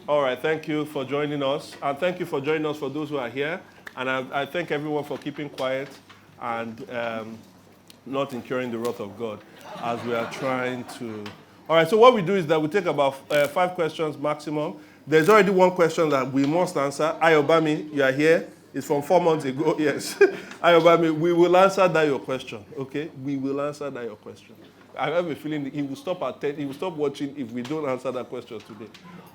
All right, thank you for joining us. And thank you for joining us for those who are here. And I thank everyone for keeping quiet and not incurring the wrath of God as we are trying to. All right, so what we do is that we take about 5 questions maximum. There's already one question that we must answer. Ayobami, you are here. It's from 4 months ago. Yes. Ayobami, we will answer that your question. Okay? We will answer that your question. I have a feeling he will stop at 10. He will stop watching if we don't answer that question today.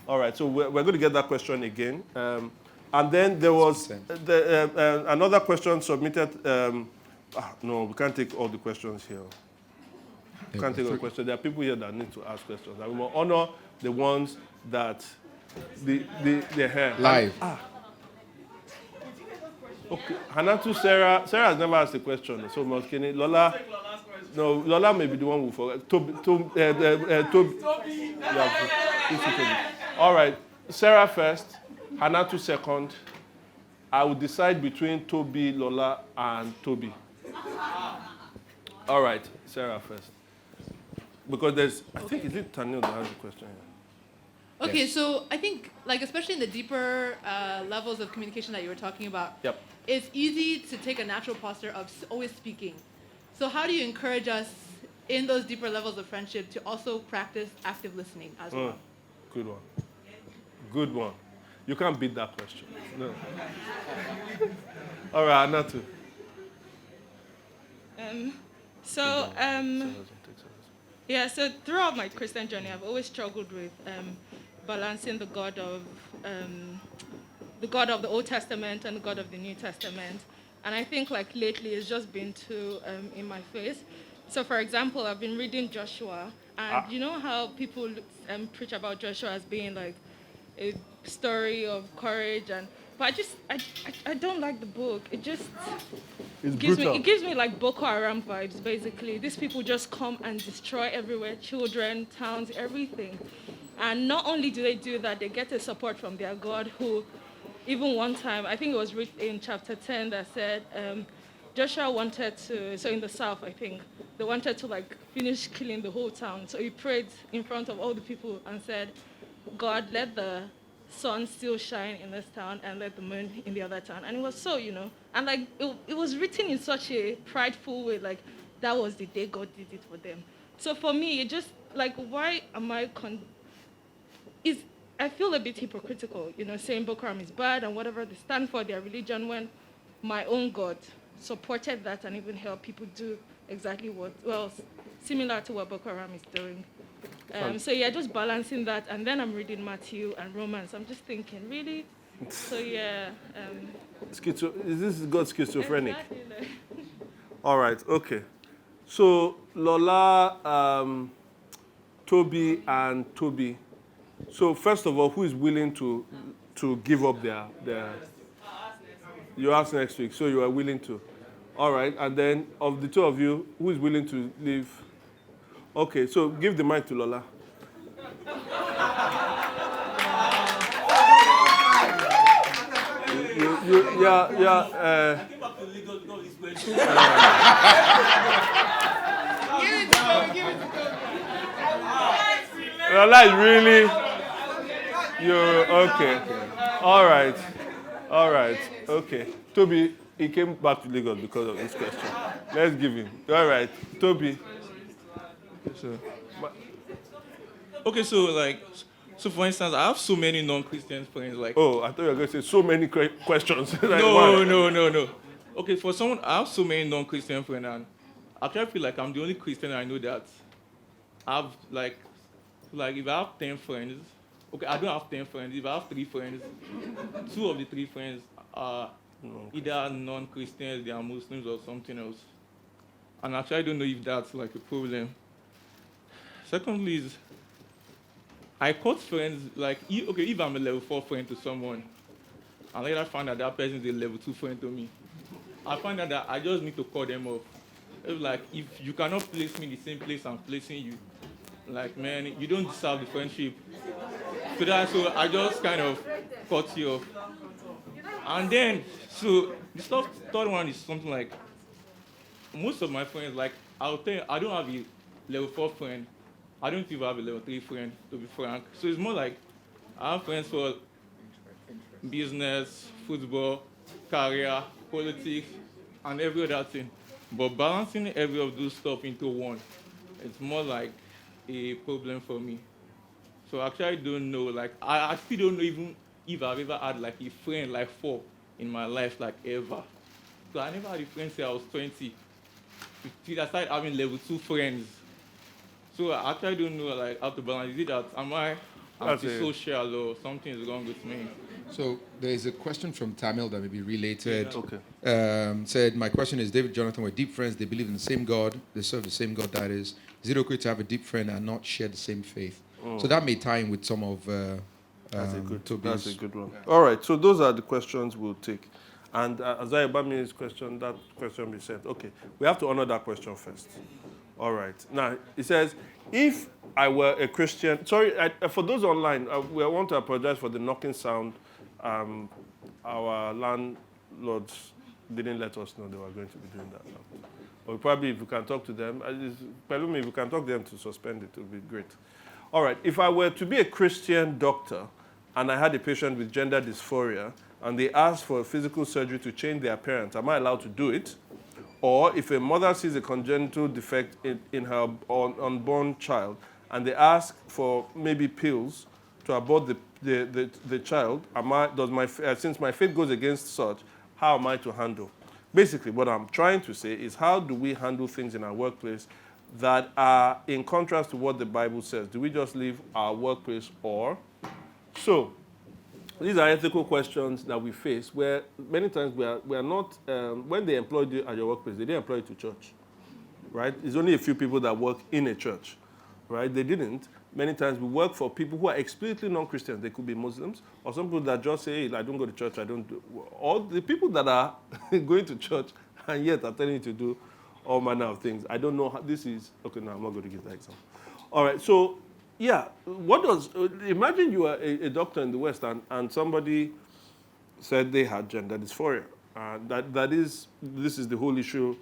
All right, so we're going to get that question again. And then there was another question submitted. No, we can't take all the questions here. We can't take all the questions. There are people here that need to ask questions. And we will honor the ones that the hair. Live. Okay. Hanatu, Sarah has never asked a question. So Moskini, Lola. No, Lola may be the one who forgot. Toby. Yeah, all right. Sarah first, Hanatu second. I will decide between Toby, Lola, and Toby. All right, Sarah first. Because there's, I think, is it Tanya that has a question here? Okay, so I think, like, especially in the deeper levels of communication that you were talking about, Yep. it's easy to take a natural posture of always speaking. So how do you encourage us in those deeper levels of friendship to also practice active listening as well? Good one. Good one. You can't beat that question. No. All right, Anatu. So throughout my Christian journey, I've always struggled with balancing the God of the Old Testament and the God of the New Testament. And I think like lately it's just been too in my face. So for example, I've been reading Joshua, and you know how people preach about Joshua as being like a story of courage, but I don't like the book. It just gives me like Boko Haram vibes, basically. These people just come and destroy everywhere, children, towns, everything. And not only do they do that, they get the support from their God, who even one time, I think it was written in chapter 10 that said Joshua wanted to, so in the south, I think, they wanted to like finish killing the whole town. So he prayed in front of all the people and said, God, let the sun still shine in this town and let the moon in the other town. And it was so, and like it was written in such a prideful way, like that was the day God did it for them. So for me, it just like, why am I feel a bit hypocritical, saying Boko Haram is bad and whatever they stand for, their religion, when my own God supported that and even helped people do exactly similar to what Boko Haram is doing. So yeah, just balancing that, and then I'm reading Matthew and Romans. I'm just thinking, really? So yeah. Is this God schizophrenic? Exactly. All right, okay. So Lola, Toby, and Toby. So first of all, who is willing to give up their? You ask next week, so you are willing to. All right, and then of the two of you, who is willing to leave? Okay, so give the mic to Lola. Lola is really, okay. All right, okay. Toby, he came back to Lagos because of this question. Let's give him. All right, Toby. So for instance, I have so many non-Christian friends. Oh, I thought you were going to say so many questions. No. Okay, I have so many non-Christian friends, and I kind of feel like I'm the only Christian I know that have like if I have 10 friends. Okay, I don't have 10 friends. If I have 3 friends, 2 of the 3 friends are either non-Christians, they are Muslims or something else. And actually, I don't know if that's like a problem. Secondly, is I caught friends if I'm a level 4 friend to someone, and later I find that that person is a level 2 friend to me, I find out that I just need to cut them off. It's like, if you cannot place me in the same place I'm placing you, like, man, you don't deserve the friendship. So I just kind of cut you off. And then, so the third one is something like, most of my friends, like, I'll tell you, I don't have a level 4 friend. I don't even have a level 3 friend, to be frank. So it's more like, I have friends for business, football, career, politics, and every other thing. But balancing every of those stuff into one, it's more like a problem for me. So actually, I don't know. Like I still don't know even if I've ever had like a friend like four in my life, like ever. So I never had a friend say I was 20. I started having level 2 friends. So I actually don't know like how to balance. Is it that am I That's antisocial or something is wrong with me? So there is a question from Tamil that may be related. Okay. Said, my question is, David Jonathan were deep friends. They believe in the same God. They serve the same God, that is. Is it okay to have a deep friend and not share the same faith? So that may tie in with some of Toby's. That's a good one. All right, so those are the questions we'll take. And Isaiah Bami's question, that question we said, okay, we have to honor that question first. All right. Now, it says, if I were a Christian, sorry, for those online, we want to apologize for the knocking sound. Our landlords didn't let us know they were going to be doing that now. But probably if we can talk to them, Pelumi, if we can talk to them to suspend it, it would be great. All right, if I were to be a Christian doctor and I had a patient with gender dysphoria and they asked for a physical surgery to change their appearance, am I allowed to do it? Or if a mother sees a congenital defect in her unborn child and they ask for maybe pills to abort the child, since my faith goes against such, how am I to handle? Basically, what I'm trying to say is how do we handle things in our workplace that are in contrast to what the Bible says? Do we just leave our workplace or? So, these are ethical questions that we face where many times we are not, when they employed you at your workplace, they didn't employ you to church, right? It's only a few people that work in a church, right? They didn't. Many times we work for people who are explicitly non-Christians. They could be Muslims or some people that just say, hey, I don't go to church, I don't do. Or the people that are going to church and yet are telling you to do all manner of things. I don't know how this is. Okay, no, I'm not going to give that example. All right, so yeah, imagine you are a doctor in the West and somebody said they had gender dysphoria. This is the whole issue.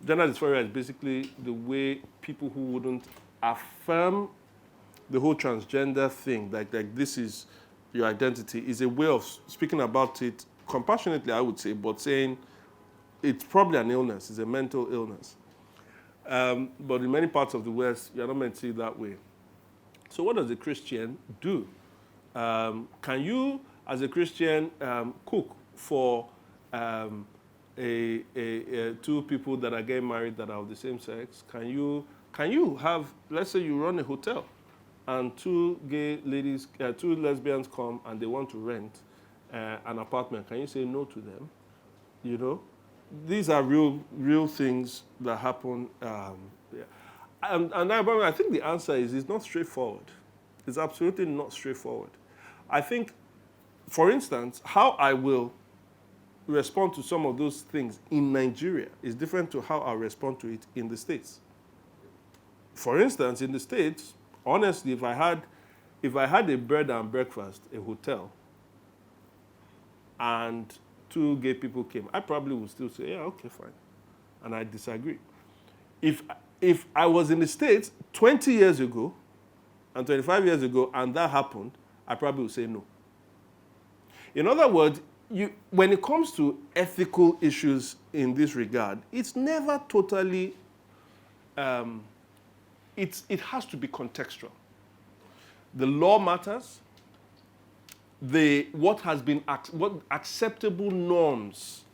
Gender dysphoria is basically the way people who wouldn't affirm the whole transgender thing, like this is your identity, is a way of speaking about it compassionately, I would say, but saying it's probably an illness, it's a mental illness. But in many parts of the West, you're not meant to see it that way. So what does a Christian do? Can you, as a Christian, cook for two people that are getting married that are of the same sex? Can you have, let's say you run a hotel and two lesbians come and they want to rent an apartment. Can you say no to them? You know? These are real things that happen. And I think the answer is it's not straightforward. It's absolutely not straightforward. I think, for instance, how I will respond to some of those things in Nigeria is different to how I respond to it in the States. For instance, in the States, honestly, if I had a bread and breakfast, a hotel, and two gay people came, I probably would still say, yeah, okay, fine. And I disagree. If I was in the States 20 years ago and 25 years ago and that happened, I probably would say no. In other words, when it comes to ethical issues in this regard, it's never totally, it has to be contextual. The law matters. What acceptable norms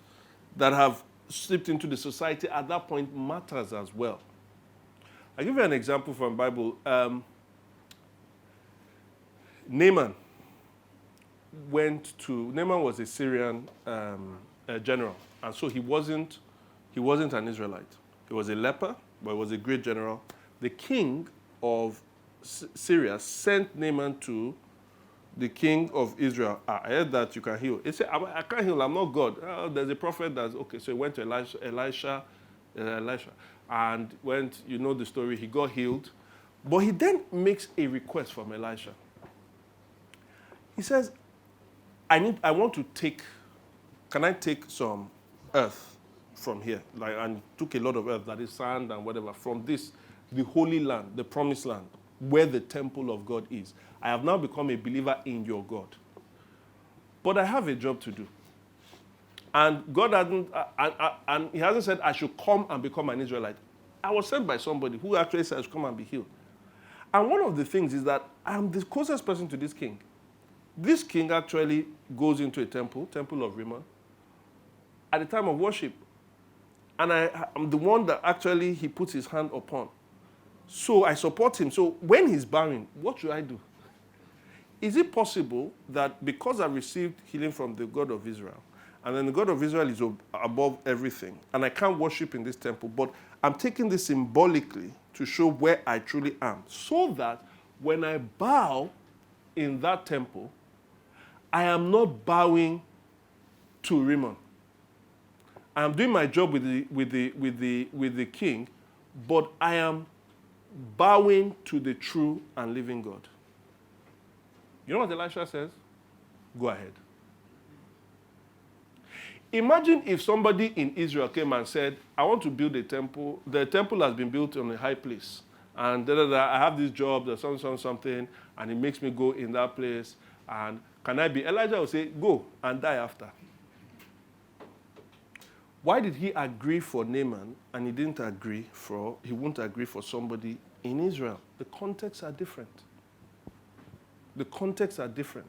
that have slipped into the society at that point matters as well. I'll give you an example from the Bible. Naaman was a Syrian general, and so he wasn't an Israelite. He was a leper, but he was a great general. The king of Syria sent Naaman to the king of Israel. I heard that you can heal. He said, I can't heal, I'm not God. There's a prophet that's, okay, so he went to Elisha, and went, you know the story, he got healed. But he then makes a request from Elisha. He says, can I take some earth from here? And took a lot of earth, that is sand and whatever, from the Holy Land, the promised land. where the temple of God is. I have now become a believer in your God. But I have a job to do. And God hasn't, and he hasn't said I should come and become an Israelite. I was sent by somebody who actually said I should come and be healed. And one of the things is that I'm the closest person to this king. This king actually goes into a temple of Rimmon, at the time of worship. And I'm the one that actually he puts his hand upon. So I support him. So when he's bowing, what should I do? Is it possible that because I received healing from the God of Israel, and then the God of Israel is above everything, and I can't worship in this temple, but I'm taking this symbolically to show where I truly am, so that when I bow in that temple, I am not bowing to Rimmon. I am doing my job with the king, but I am bowing to the true and living God. You know what Elisha says? Go ahead. Imagine if somebody in Israel came and said, I want to build a temple. The temple has been built on a high place. And I have this job, there's something, and it makes me go in that place. And can I be? Elijah will say, go and die after. Why did he agree for Naaman and he won't agree for somebody in Israel? The contexts are different. The contexts are different.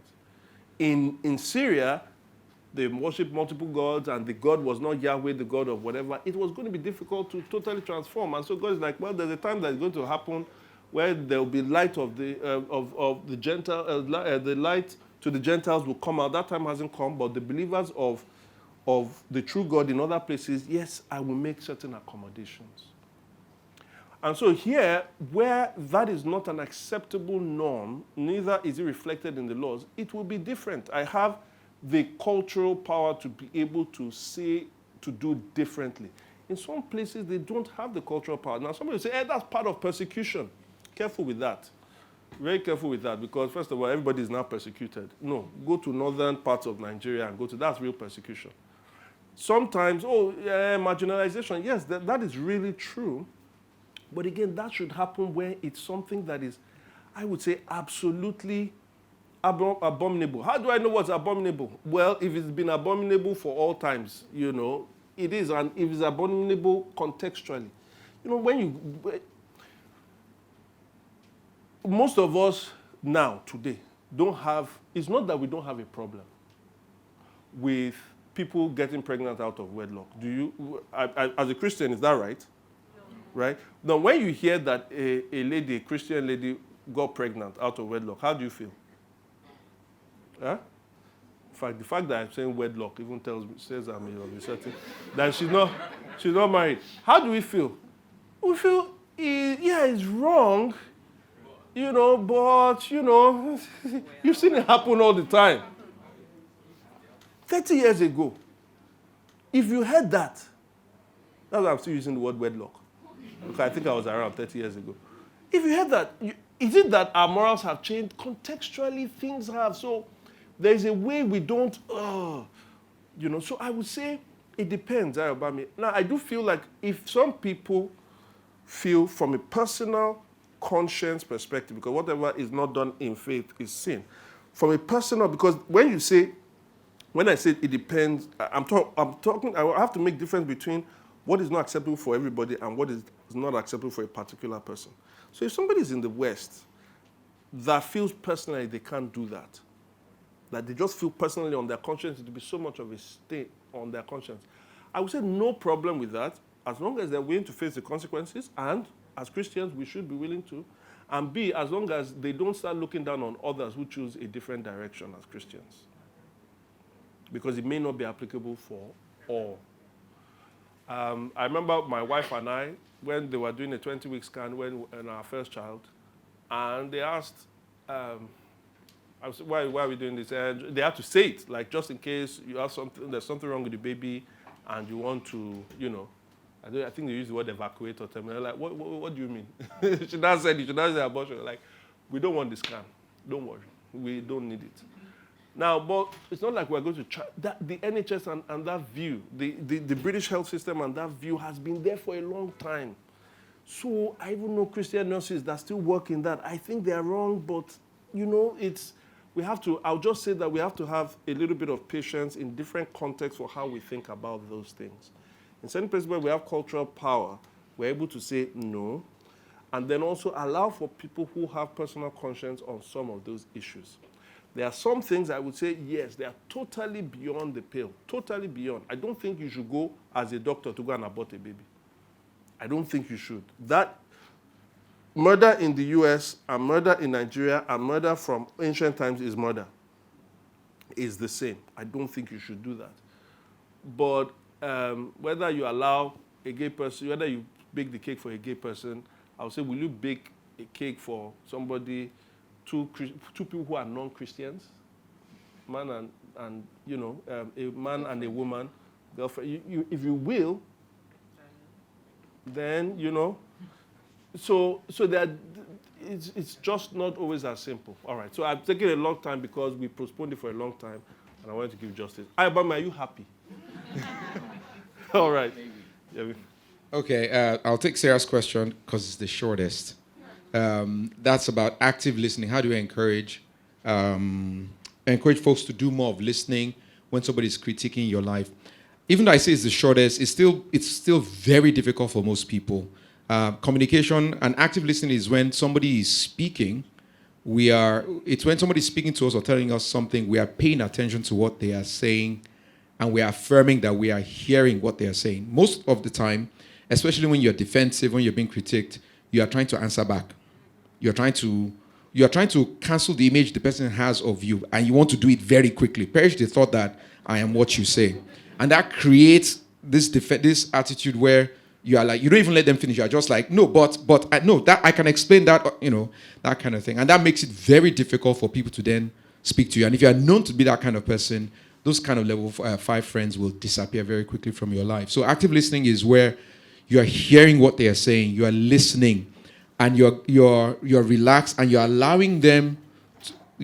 In Syria, they worship multiple gods, and the God was not Yahweh, the God of whatever. It was going to be difficult to totally transform. And so God is like, well, there's a time that's going to happen where there will be light of the Gentile, the light to the Gentiles will come out. That time hasn't come, but the believers of the true God in other places, yes, I will make certain accommodations. And so here, where that is not an acceptable norm, neither is it reflected in the laws, it will be different. I have the cultural power to be able to say, to do differently. In some places, they don't have the cultural power. Now, somebody will say, hey, that's part of persecution. Careful with that. Very careful with that, because first of all, everybody is now persecuted. No, go to northern parts of Nigeria and that's real persecution. Sometimes, marginalization, yes, that is really true. But again, that should happen where it's something that is, I would say, absolutely abominable. How do I know what's abominable? Well, if it's been abominable for all times, it is. And if it's abominable contextually. Most of us now, today, it's not that we don't have a problem with people getting pregnant out of wedlock. Do you, as a Christian, is that right? No. Right? Now, when you hear that a Christian lady, got pregnant out of wedlock, how do you feel? Huh? In fact, the fact that I'm saying wedlock even says I'm of a certain, that she's not married. How do we feel? We feel, it's wrong, but, you've seen it happen all the time. 30 years ago, if you heard that's why I'm still using the word wedlock. Okay, I think I was around 30 years ago. If you heard that, is it that our morals have changed? Contextually, things have. So there's a way we don't, so I would say it depends about me. Now, I do feel like if some people feel from a personal conscience perspective, because whatever is not done in faith is sin. From a personal, because when I say it depends, I'm talking, I have to make difference between what is not acceptable for everybody and what is not acceptable for a particular person. So if somebody is in the West that feels personally they can't do that they just feel personally on their conscience, it will be so much of a stain on their conscience, I would say no problem with that, as long as they're willing to face the consequences, and as Christians, we should be willing to, and B, as long as they don't start looking down on others who choose a different direction as Christians. Because it may not be applicable for all. I remember my wife and I, when they were doing a 20-week scan in our first child, and they asked, I said, why are we doing this? And they had to say it, like just in case you have there's something wrong with the baby, and you want to, I think they use the word evacuate or something. They're like, what do you mean? You should not say abortion. Like, we don't want the scan. Don't worry. We don't need it. Now, but it's not like we're going to try. The NHS and that view, the British health system and that view has been there for a long time. So I even know Christian nurses that still work in that. I think they are wrong, but I'll just say that we have to have a little bit of patience in different contexts for how we think about those things. In certain places where we have cultural power, we're able to say no, and then also allow for people who have personal conscience on some of those issues. There are some things I would say, yes, they are totally beyond the pale, totally beyond. I don't think you should go as a doctor to go and abort a baby. I don't think you should. That murder in the US and murder in Nigeria and murder from ancient times is murder. Is the same. I don't think you should do that. But whether you allow a gay person, whether you bake the cake for a gay person, I would say, will you bake a cake for somebody, two people who are non-Christians, man and a man and a woman, girlfriend? If you will, then So it's just not always as simple. All right. So I've taken a long time because we postponed it for a long time, and I wanted to give justice. Ibama, are you happy? All right. Yeah, Okay, I'll take Sarah's question because it's the shortest. That's about active listening. How do you encourage folks to do more of listening when somebody's critiquing your life? Even though I say it's the shortest, it's still very difficult for most people. Communication and active listening is when somebody is speaking. It's when somebody's speaking to us or telling us something, we are paying attention to what they are saying, and we are affirming that we are hearing what they are saying. Most of the time, especially when you're defensive, when you're being critiqued, you are trying to answer back. You are trying to cancel the image the person has of you, and you want to do it very quickly. Perish the thought that I am what you say. And that creates this attitude where you are like, you don't even let them finish. You're just like, no, but no, that I can explain that, that kind of thing. And that makes it very difficult for people to then speak to you. And if you are known to be that kind of person, those kind of level 5 friends will disappear very quickly from your life. So active listening is where you are hearing what they are saying, you are listening, and you're relaxed, and you're allowing the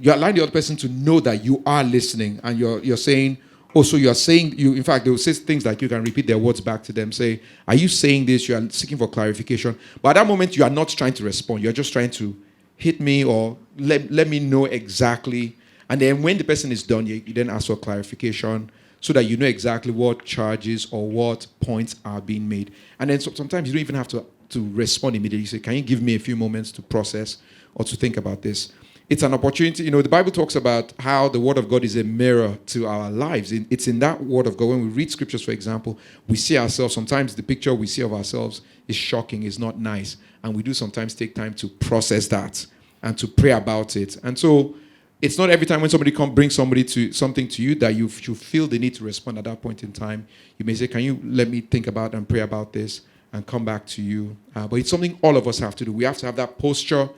other person to know that you are listening, and you're saying, oh, so you're saying, in fact, they will say things like you can repeat their words back to them, say, are you saying this? You are seeking for clarification. But at that moment, you are not trying to respond. You're just trying to hit me or let me know exactly. And then when the person is done, you then ask for clarification so that you know exactly what charges or what points are being made. And then sometimes you don't even have to respond immediately. You say, can you give me a few moments to process or to think about this? It's an opportunity. The Bible talks about how the Word of God is a mirror to our lives. It's in that Word of God. When we read scriptures, for example, we see ourselves. Sometimes the picture we see of ourselves is shocking, is not nice. And we do sometimes take time to process that and to pray about it. And so it's not every time when somebody brings something to you that you feel the need to respond at that point in time. You may say, can you let me think about and pray about this and come back to you? But it's something all of us have to do. We have to have that posture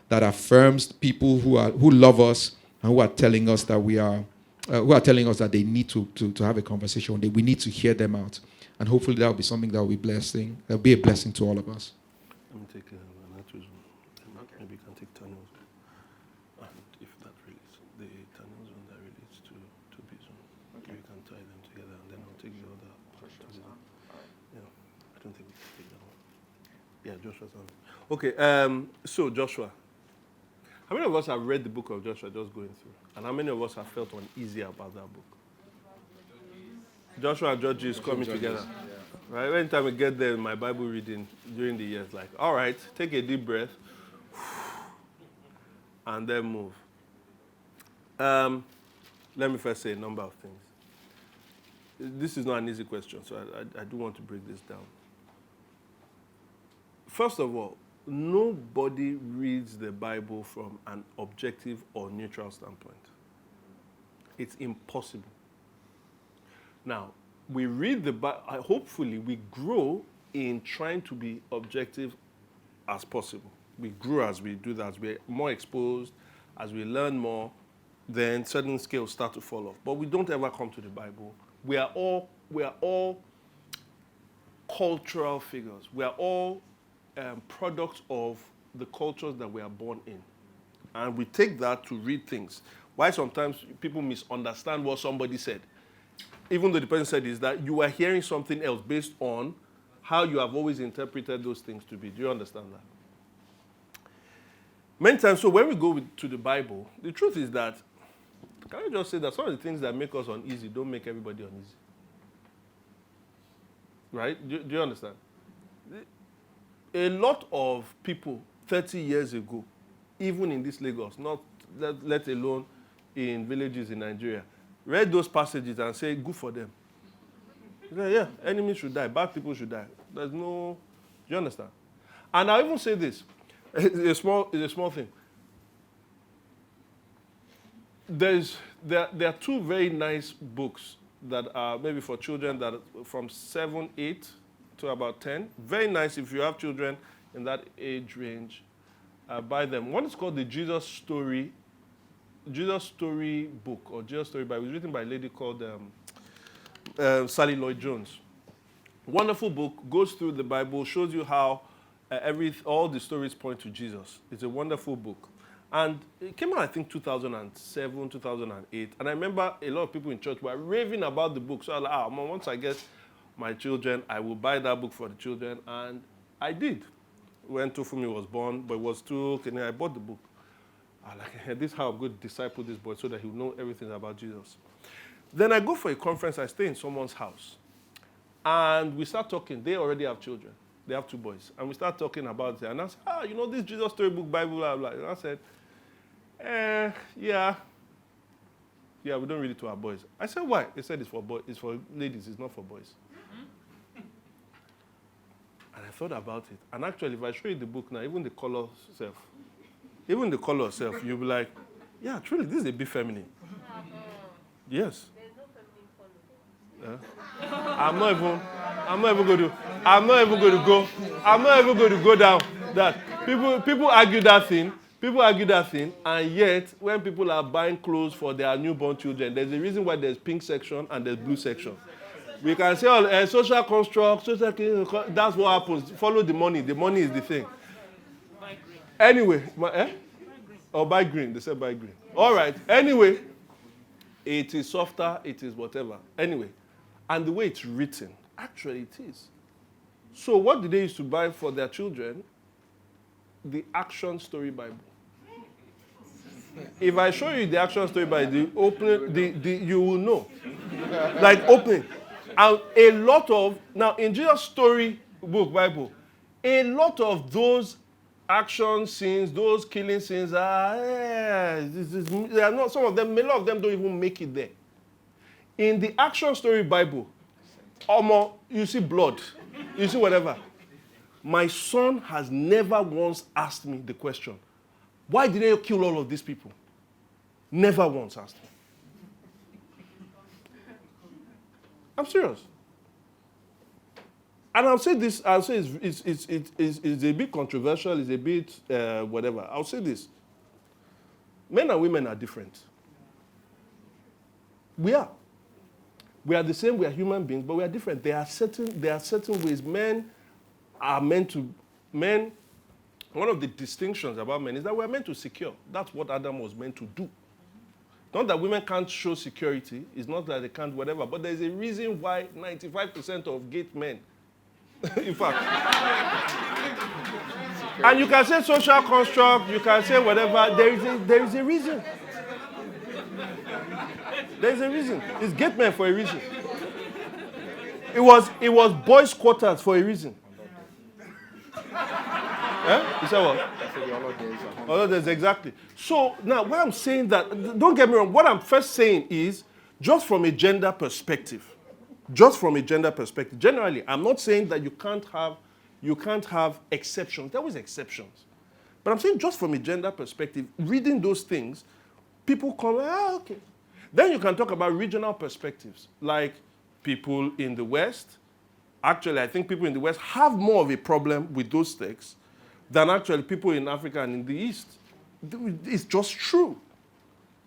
that affirms people who love us and who are telling us that they need to have a conversation. We need to hear them out, and hopefully that will be something that will be blessing. That will be a blessing to all of us. Let me take maybe you can take tunnels, and if that relates, the tunnels one that relates to Bizon, okay. You can tie them together, and then I'll take the other part. Yeah, I don't think we can take that one. Yeah, Joshua's on. Okay, so Joshua. How many of us have read the book of Joshua just going through? And how many of us have felt uneasy about that book? Joshua and Judges coming together. Yeah. Right? Anytime we get there in my Bible reading during the years, like, all right, take a deep breath and then move. Let me first say a number of things. This is not an easy question, so I do want to break this down. First of all, nobody reads the Bible from an objective or neutral standpoint. It's impossible. Now, we read the Bible, hopefully we grow in trying to be objective as possible. We grow as we do that, as we're more exposed, as we learn more, then certain skills start to fall off. But we don't ever come to the Bible. We are all cultural figures. We are all products of the cultures that we are born in. And we take that to read things. Why sometimes people misunderstand what somebody said. Even though the person said is that you are hearing something else based on how you have always interpreted those things to be. Do you understand that? Many times, so when we go to the Bible, the truth is that, can I just say that some of the things that make us uneasy don't make everybody uneasy? Right? Do you understand? A lot of people 30 years ago, even in this Lagos, not let alone in villages in Nigeria, read those passages and say, good for them. Say, yeah, enemies should die, bad people should die. There's no, do you understand? And I even say this, it's a small thing. There are two very nice books that are maybe for children that are from 7, 8 to about 10. Very nice if you have children in that age range. Buy them. One is called the Jesus Story book, or Jesus Story Bible. It was written by a lady called Sally Lloyd Jones. Wonderful book, goes through the Bible, shows you how all the stories point to Jesus. It's a wonderful book. And it came out, I think, 2007, 2008. And I remember a lot of people in church were raving about the book. So I was like, Mom, once I get my children, I will buy that book for the children. And I did. When Tufumi was born, but it was too, I bought the book. I was like, hey, this is how I'm going to disciple this boy so that he'll know everything about Jesus. Then I go for a conference. I stay in someone's house. And we start talking. They already have children. They have 2 boys. And we start talking about it. And I said, this Jesus Storybook Bible, blah, blah. And I said, yeah, we don't read it to our boys. I said, why? They said it's for boys. It's for ladies. It's not for boys. And I thought about it. And actually, if I show you the book now, even the color itself, you'll be like, yeah, truly, this is a bit feminine. Yes. There's no feminine color. I'm not even going to go down that. People argue that thing. And yet, when people are buying clothes for their newborn children, there's a reason why there's pink section and there's blue section. We can say, social construct, that's what happens. Follow the money. The money is the thing. Buy green. Anyway, buy green. They said buy green. All right. Anyway, it is softer, it is whatever. Anyway, and the way it's written, actually it is. So what did they used to buy for their children? The Action Story Bible. If I show you the Action Story Bible, you will know. Like opening. And a lot of, now in Jesus Story Book Bible, a lot of those action scenes, those killing scenes, they are not, some of them, a lot of them don't even make it there. In the Action Story Bible, you see blood, you see whatever. My son has never once asked me the question, why did they kill all of these people? Never once asked me. I'm serious. And I'll say this, it's a bit controversial, it's a bit whatever. I'll say this. Men and women are different. We are. We are the same, we are human beings, but we are different. There are certain ways men are meant to, one of the distinctions about men is that we're meant to secure. That's what Adam was meant to do. Not that women can't show security, it's not that they can't whatever, but there's a reason why 95% of gay men, in fact. And you can say social construct, you can say whatever, there is a reason. There's a reason. It's gay men for a reason. It was boys' quarters for a reason. You said what? Holidays, exactly. So now, what I'm saying that, don't get me wrong, what I'm first saying is, just from a gender perspective, generally, I'm not saying that you can't have exceptions. There always exceptions. But I'm saying just from a gender perspective, reading those things, people come, okay. Then you can talk about regional perspectives, like people in the West. Actually, I think people in the West have more of a problem with those texts than actually people in Africa and in the East. It's just true.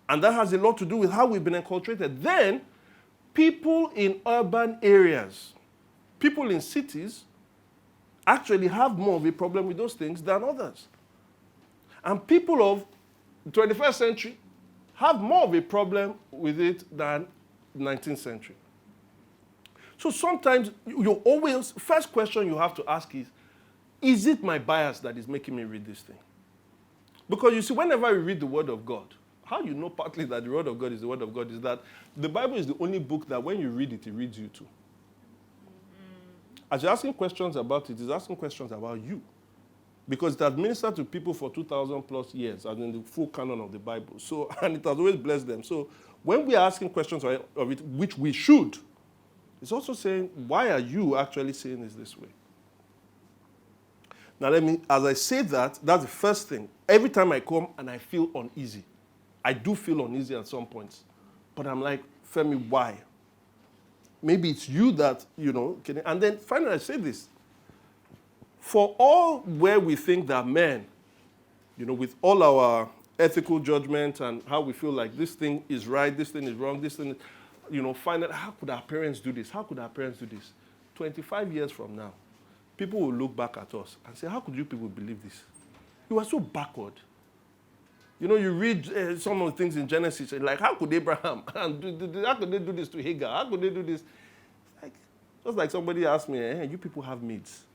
And that has a lot to do with how we've been enculturated. Then, people in urban areas, people in cities, actually have more of a problem with those things than others. And people of the 21st century have more of a problem with it than the 19th century. So sometimes you always, first question you have to ask is it my bias that is making me read this thing? Because you see, whenever you read the Word of God, how you know partly that the Word of God is the Word of God is that the Bible is the only book that when you read it, it reads you too. As you're asking questions about it, it's asking questions about you. Because it has ministered to people for 2,000 plus years, as in the full canon of the Bible. So, and it has always blessed them. So when we are asking questions of it, which we should, it's also saying, why are you actually saying this way? Now as I say that, that's the first thing. Every time I come and I feel uneasy, I do feel uneasy at some points. But I'm like, Femi, why? Maybe it's you that, and then finally I say this. For all where we think that men, with all our ethical judgment and how we feel like this thing is right, this thing is wrong, this thing, find out how could our parents do this? How could our parents do this? 25 years from now, people will look back at us and say, how could you people believe this? You are so backward. You read some of the things in Genesis, like how could Abraham, and how could they do this to Hagar? How could they do this? Just like somebody asked me, hey, you people have maids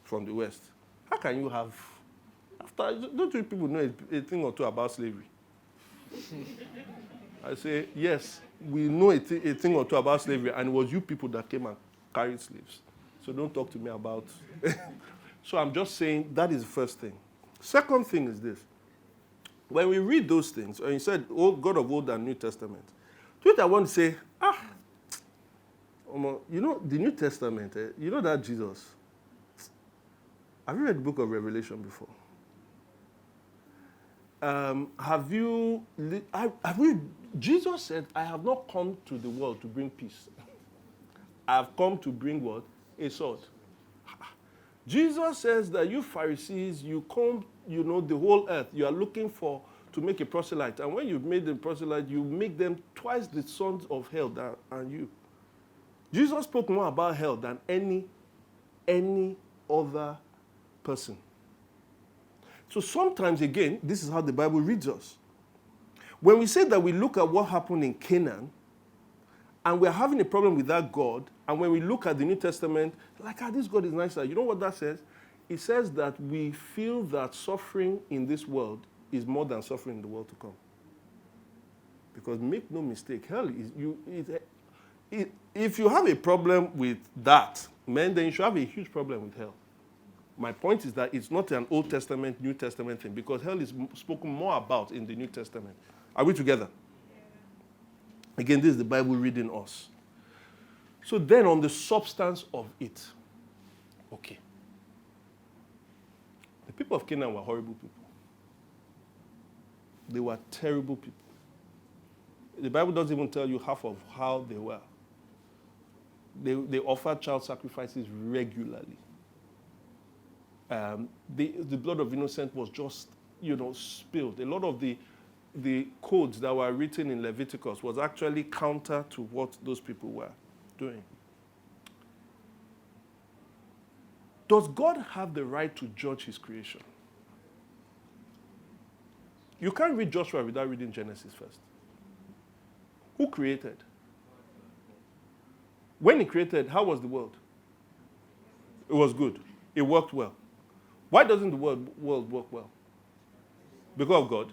from the West. How can you have, don't you people know a thing or two about slavery? I say, yes, we know a thing or two about slavery, and it was you people that came and carried slaves. So don't talk to me about. So I'm just saying that is the first thing. Second thing is this. When we read those things, and you said, oh, God of Old and New Testament, to it I want to say, the New Testament, that Jesus. Have you read the book of Revelation before? Jesus said, I have not come to the world to bring peace. I have come to bring what? A sword. Jesus says that you Pharisees, you come, the whole earth, you are looking to make a proselyte. And when you've made them proselyte, you make them twice the sons of hell than you. Jesus spoke more about hell than any other person. So sometimes, again, this is how the Bible reads us. When we say that we look at what happened in Canaan, and we're having a problem with that God, and when we look at the New Testament, like, this God is nicer. You know what that says? It says that we feel that suffering in this world is more than suffering in the world to come. Because make no mistake, hell is, if you have a problem with that, then you should have a huge problem with hell. My point is that it's not an Old Testament, New Testament thing, because hell is spoken more about in the New Testament. Are we together? Yeah. Again, this is the Bible reading us. So then on the substance of it, okay. The people of Canaan were horrible people. They were terrible people. The Bible doesn't even tell you half of how they were. They offered child sacrifices regularly. The blood of innocent was just, spilled. A lot of the codes that were written in Leviticus was actually counter to what those people were doing. Does God have the right to judge his creation? You can't read Joshua without reading Genesis first. Who created? When he created, how was the world? It was good. It worked well. Why doesn't the world work well? Because of God.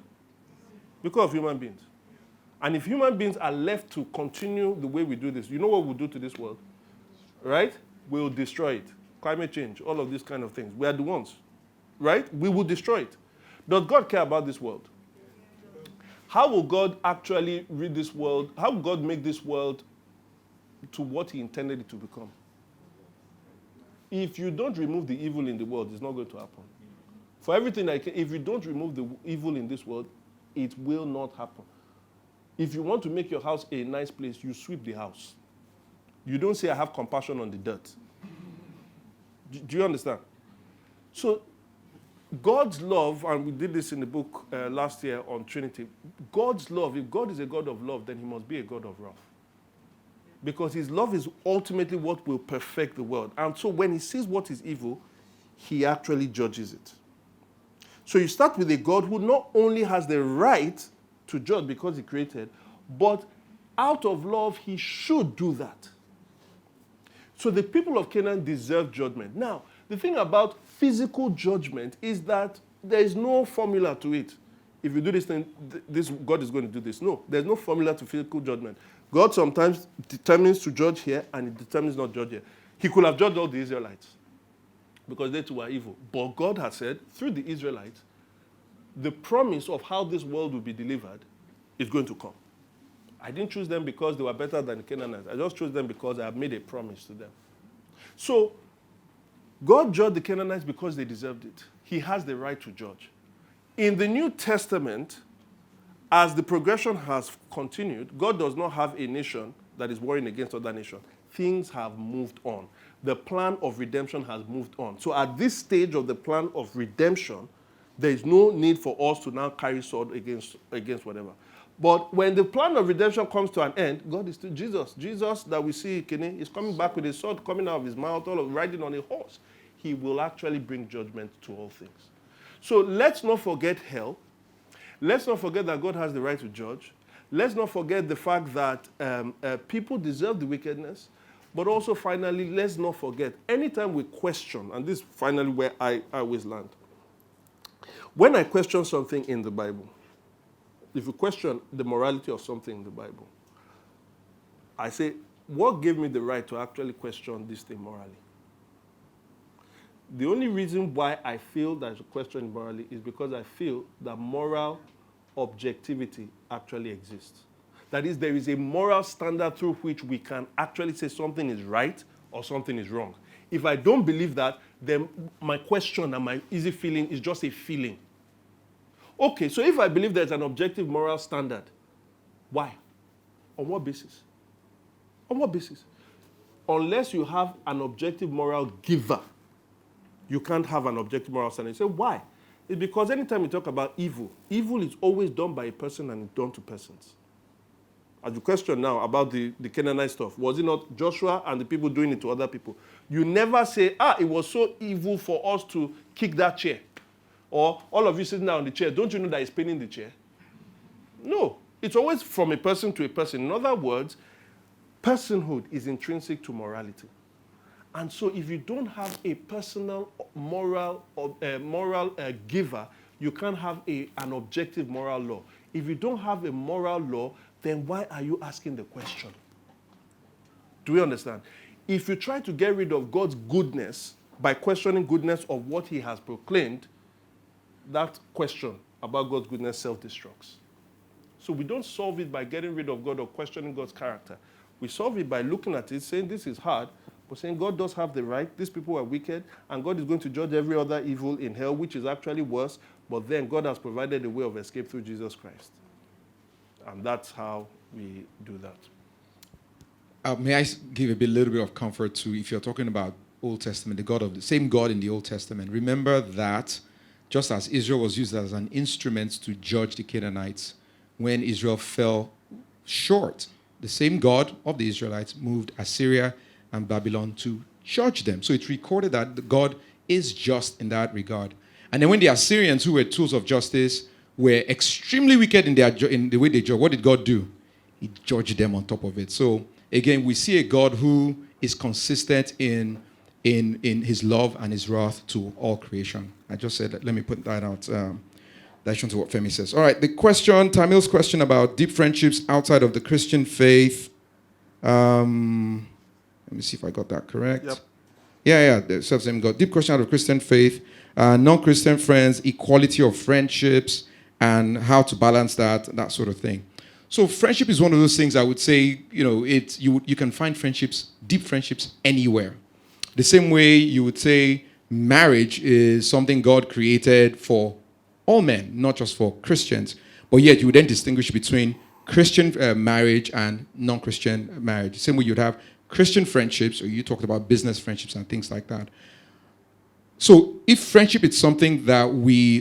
Because of human beings. And if human beings are left to continue the way we do this, you know what we'll do to this world? Right? We'll destroy it. Climate change, all of these kind of things. We are the ones. Right? We will destroy it. Does God care about this world? How will God actually read this world? How will God make this world to what he intended it to become? If you don't remove the evil in the world, it's not going to happen. For everything if you don't remove the evil in this world, it will not happen. If you want to make your house a nice place, you sweep the house. You don't say, I have compassion on the dirt. Do you understand? So God's love, and we did this in the book last year on Trinity, God's love, if God is a God of love, then he must be a God of wrath. Because his love is ultimately what will perfect the world. And so when he sees what is evil, he actually judges it. So you start with a God who not only has the right to judge because he created, but out of love, he should do that. So the people of Canaan deserve judgment. Now, the thing about physical judgment is that there is no formula to it. If you do this thing, God is going to do this. No, there's no formula to physical judgment. God sometimes determines to judge here and he determines not to judge here. He could have judged all the Israelites because they too were evil. But God has said, through the Israelites, the promise of how this world will be delivered is going to come. I didn't choose them because they were better than the Canaanites. I just chose them because I have made a promise to them. So, God judged the Canaanites because they deserved it. He has the right to judge. In the New Testament, as the progression has continued, God does not have a nation that is warring against other nations. Things have moved on. The plan of redemption has moved on. So at this stage of the plan of redemption, there is no need for us to now carry sword against whatever. But when the plan of redemption comes to an end, God is still Jesus. Jesus that we see, is coming back with a sword coming out of his mouth, riding on a horse. He will actually bring judgment to all things. So let's not forget hell. Let's not forget that God has the right to judge. Let's not forget the fact that people deserve the wickedness. But also, finally, let's not forget, anytime we question, and this is finally where I always land. When I question something in the Bible, if you question the morality of something in the Bible, I say, what gave me the right to actually question this thing morally? The only reason why I feel that I should question morally is because I feel that moral objectivity actually exists. That is, there is a moral standard through which we can actually say something is right or something is wrong. If I don't believe that, then my question and my easy feeling is just a feeling. Okay, so if I believe there's an objective moral standard, why? On what basis? On what basis? Unless you have an objective moral giver, you can't have an objective moral standard. You say, why? It's because anytime you talk about evil, evil is always done by a person and it's done to persons. As you question now about the Canaanite stuff, was it not Joshua and the people doing it to other people? You never say, it was so evil for us to kick that chair. Or all of you sitting down on the chair, don't you know that he's spinning the chair? No. It's always from a person to a person. In other words, personhood is intrinsic to morality. And so if you don't have a personal moral giver, you can't have an objective moral law. If you don't have a moral law, then why are you asking the question? Do we understand? If you try to get rid of God's goodness by questioning goodness of what he has proclaimed, that question about God's goodness self-destructs. So we don't solve it by getting rid of God or questioning God's character. We solve it by looking at it, saying this is hard, but saying God does have the right, these people are wicked, and God is going to judge every other evil in hell, which is actually worse, but then God has provided a way of escape through Jesus Christ. And that's how we do that. May I give a little bit of comfort to, if you're talking about Old Testament, the same God in the Old Testament. Remember that just as Israel was used as an instrument to judge the Canaanites, when Israel fell short, the same God of the Israelites moved Assyria and Babylon to judge them. So it's recorded that God is just in that regard. And then when the Assyrians, who were tools of justice, were extremely wicked in the way they judged, what did God do? He judged them on top of it. So again, we see a God who is consistent in his love and his wrath to all creation. I just said that. Let me put that out. That's to what Femi says. All right, Tamil's question about deep friendships outside of the Christian faith. Let me see if I got that correct. Yep. Yeah, the self-same God. Deep question out of Christian faith, non-Christian friends, equality of friendships, and how to balance that sort of thing. So friendship is one of those things I would say, you can find friendships, deep friendships, anywhere. The same way you would say marriage is something God created for all men, not just for Christians. But yet you would then distinguish between Christian marriage and non-Christian marriage. The same way you'd have Christian friendships, or you talked about business friendships and things like that. So if friendship is something that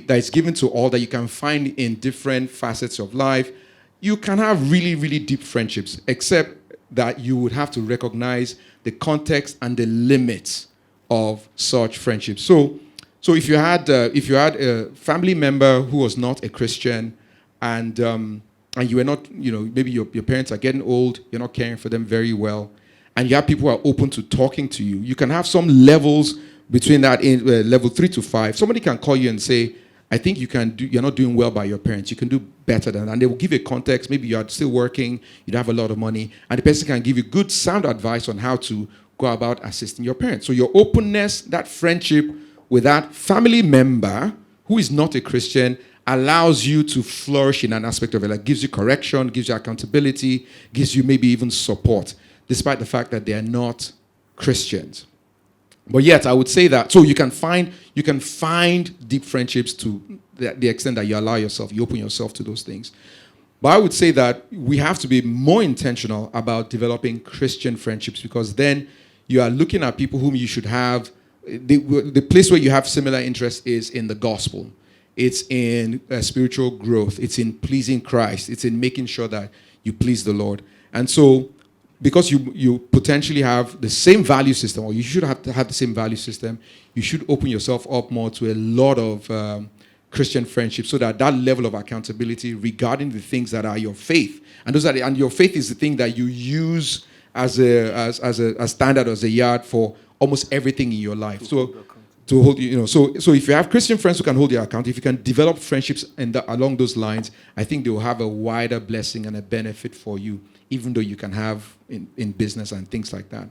is given to all, that you can find in different facets of life, you can have really, really deep friendships, except that you would have to recognize the context and the limits of such friendships. So if you had a family member who was not a Christian, and you were not, maybe your parents are getting old, you're not caring for them very well, and you have people who are open to talking to you, you can have some levels between that in level 3 to 5. Somebody can call you and say, I think you're not doing well by your parents. You can do better than that. And they will give you a context. Maybe you're still working, you don't have a lot of money, and the person can give you good sound advice on how to go about assisting your parents. So your openness, that friendship with that family member who is not a Christian, allows you to flourish in an aspect of it. Like gives you correction, gives you accountability, gives you maybe even support, despite the fact that they are not Christians. But yet, I would say that, so you can find deep friendships to the extent that you allow yourself, you open yourself to those things. But I would say that we have to be more intentional about developing Christian friendships, because then you are looking at people whom you should have. The place where you have similar interests is in the gospel. It's in spiritual growth. It's in pleasing Christ. It's in making sure that you please the Lord. And so, because you potentially have the same value system, or you should have to have the same value system, you should open yourself up more to a lot of Christian friendships, so that level of accountability regarding the things that are your faith, and your faith is the thing that you use as a standard, as a yard for almost everything in your life. So to hold you, so if you have Christian friends who can hold you account, if you can develop friendships along those lines, I think they will have a wider blessing and a benefit for you, even though you can have in business and things like that.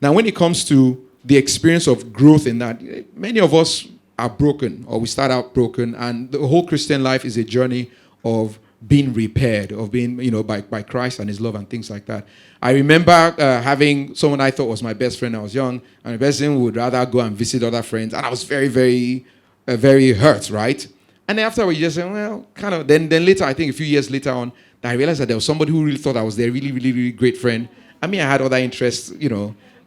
Now, when it comes to the experience of growth in that, many of us are broken, or we start out broken, and the whole Christian life is a journey of being repaired, of being, by Christ and his love and things like that. I remember having someone I thought was my best friend when I was young, and the person would rather go and visit other friends, and I was very, very, very hurt, right? And then after we just said, well, kind of, then later, I think a few years later on, I realized that there was somebody who really thought I was their really, really, really great friend. I mean, I had other interests,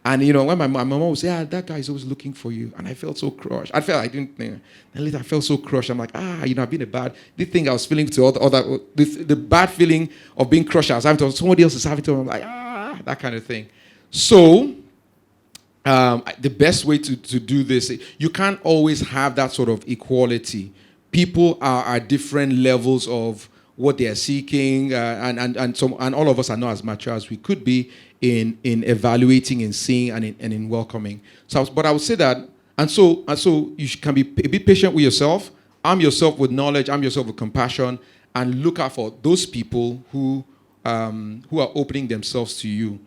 and, when my mom would say, that guy is always looking for you. And I felt so crushed. And later I felt so crushed. I'm like, I've been the thing I was feeling to other the bad feeling of being crushed I was having to, somebody else is having to, I'm like, that kind of thing. So, the best way to do this, you can't always have that sort of equality. People are at different levels of what they are seeking, and all of us are not as mature as we could be in evaluating, in seeing, and in welcoming. But I would say that, and so you can be a bit patient with yourself, arm yourself with knowledge, arm yourself with compassion, and look out for those people who are opening themselves to you,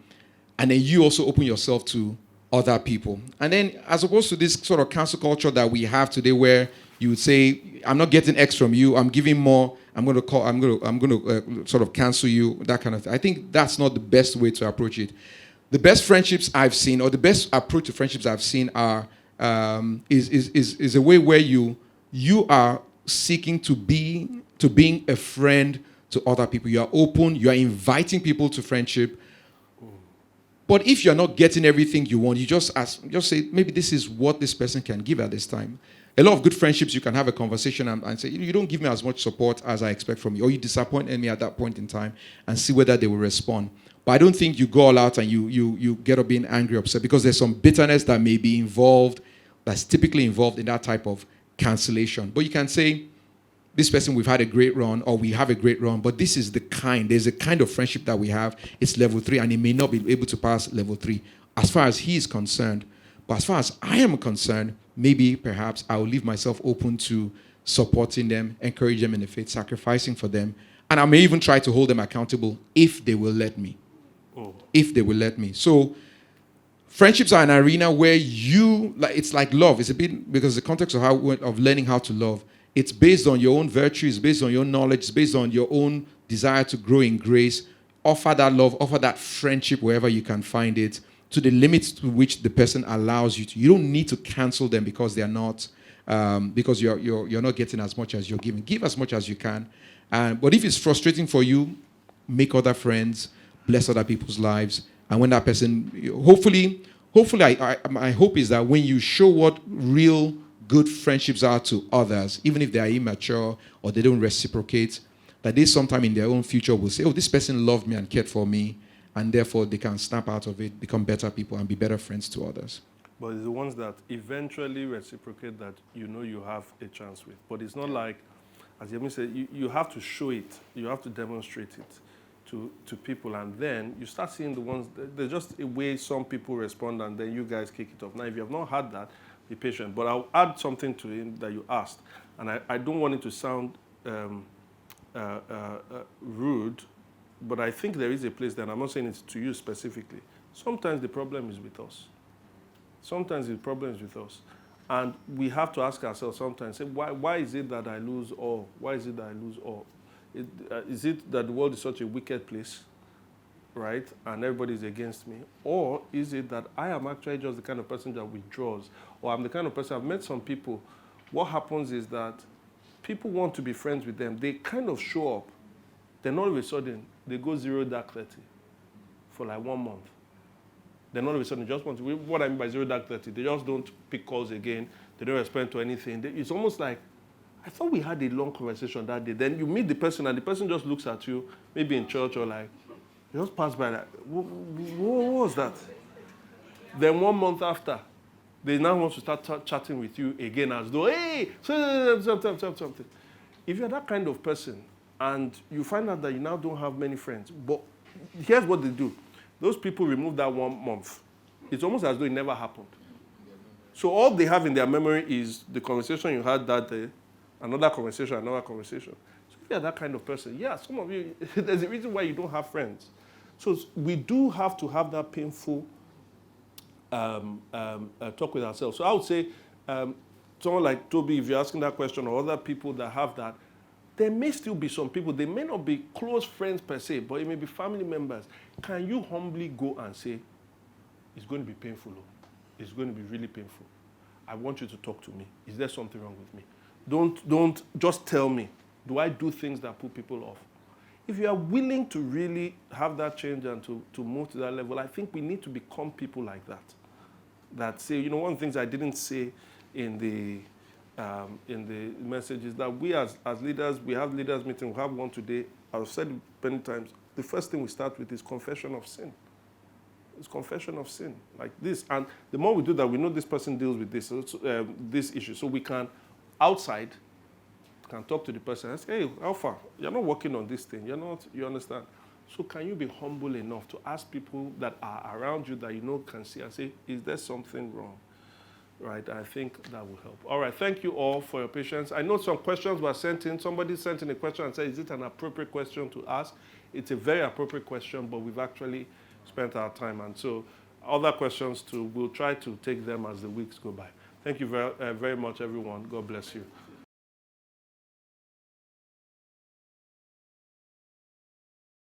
and then you also open yourself to other people. And then, as opposed to this sort of cancel culture that we have today, where you would say, I'm not getting X from you, I'm giving more, I'm going to sort of cancel you, that kind of thing. I think that's not the best way to approach it. The best friendships I've seen, or the best approach to friendships I've seen, are is a way where you are seeking to being a friend to other people. You are open, you are inviting people to friendship. But if you're not getting everything you want, you just say, maybe this is what this person can give at this time. A lot of good friendships, you can have a conversation and say, you don't give me as much support as I expect from you, or you disappoint me at that point in time, and see whether they will respond. But I don't think you go all out and you get up being angry, upset, because there's some bitterness that may be involved, that's typically involved in that type of cancellation. But you can say, this person, we've had a great run, or we have a great run, but there's a kind of friendship that we have. It's level 3, and he may not be able to pass level 3 as far as he is concerned. But as far as I am concerned, maybe, perhaps, I will leave myself open to supporting them, encourage them in the faith, sacrificing for them, and I may even try to hold them accountable if they will let me. If they will let me. So, friendships are an arena where it's like love. It's a bit, because the context of learning how to love, it's based on your own virtue, it's based on your knowledge, it's based on your own desire to grow in grace. Offer that love, offer that friendship wherever you can find it, to the limits to which the person allows you to. You don't need to cancel them because they are not, because you're not getting as much as you're giving. Give as much as you can. But if it's frustrating for you, make other friends, bless other people's lives, and when that person, hopefully, my hope is that when you show what real good friendships are to others, even if they are immature or they don't reciprocate, that they sometime in their own future will say, this person loved me and cared for me, and therefore they can snap out of it, become better people, and be better friends to others. But it's the ones that eventually reciprocate that you have a chance with. But it's not like, as Yemi said, you have to show it. You have to demonstrate it to people, and then you start seeing the ones, there's just a way some people respond, and then you guys kick it off. Now, if you have not had that, be patient. But I'll add something to it that you asked, and I don't want it to sound rude, but I think there is a place there, and I'm not saying it to you specifically. Sometimes the problem is with us. Sometimes the problem is with us. And we have to ask ourselves sometimes, say, why is it that I lose all? Why is it that I lose all? Is it that the world is such a wicked place, right, and everybody is against me? Or is it that I am actually just the kind of person that withdraws? Or I'm the kind of person, I've met some people, what happens is that people want to be friends with them. They kind of show up. Then all of a sudden, they go 0 dark 30 for like 1 month. Then all of a sudden, just want to, what I mean by 0 dark 30, they just don't pick calls again. They don't respond to anything. It's almost like, I thought we had a long conversation that day. Then you meet the person, and the person just looks at you, maybe in church or like, you just pass by like, what was that? Then 1 month after, they now want to start chatting with you again as though, hey, something. If you're that kind of person, and you find out that you now don't have many friends, but here's what they do. Those people remove that 1 month. It's almost as though it never happened. So all they have in their memory is the conversation you had that day, another conversation. So if you're that kind of person, yeah, some of you, there's a reason why you don't have friends. So we do have to have that painful talk with ourselves. So I would say, someone like Toby, if you're asking that question, or other people that have that, there may still be some people, they may not be close friends per se, but it may be family members. Can you humbly go and say, it's going to be painful, it's going to be really painful. I want you to talk to me. Is there something wrong with me? Don't just tell me. Do I do things that put people off? If you are willing to really have that change and to move to that level, I think we need to become people like that. That say, one of the things I didn't say in the message is that we as leaders, we have leaders meeting, we have one today. I've said it many times, the first thing we start with is confession of sin. It's confession of sin, like this. And the more we do that, we know this person deals with this issue. So we can, outside, can talk to the person and say, hey, how far? You're not working on this thing. You understand? So can you be humble enough to ask people that are around you that can see and say, is there something wrong? Right, I think that will help. All right, thank you all for your patience. I know some questions were sent in. Somebody sent in a question and said, is it an appropriate question to ask? It's a very appropriate question, but we've actually spent our time. And so other questions too, we'll try to take them as the weeks go by. Thank you very, very much, everyone. God bless you.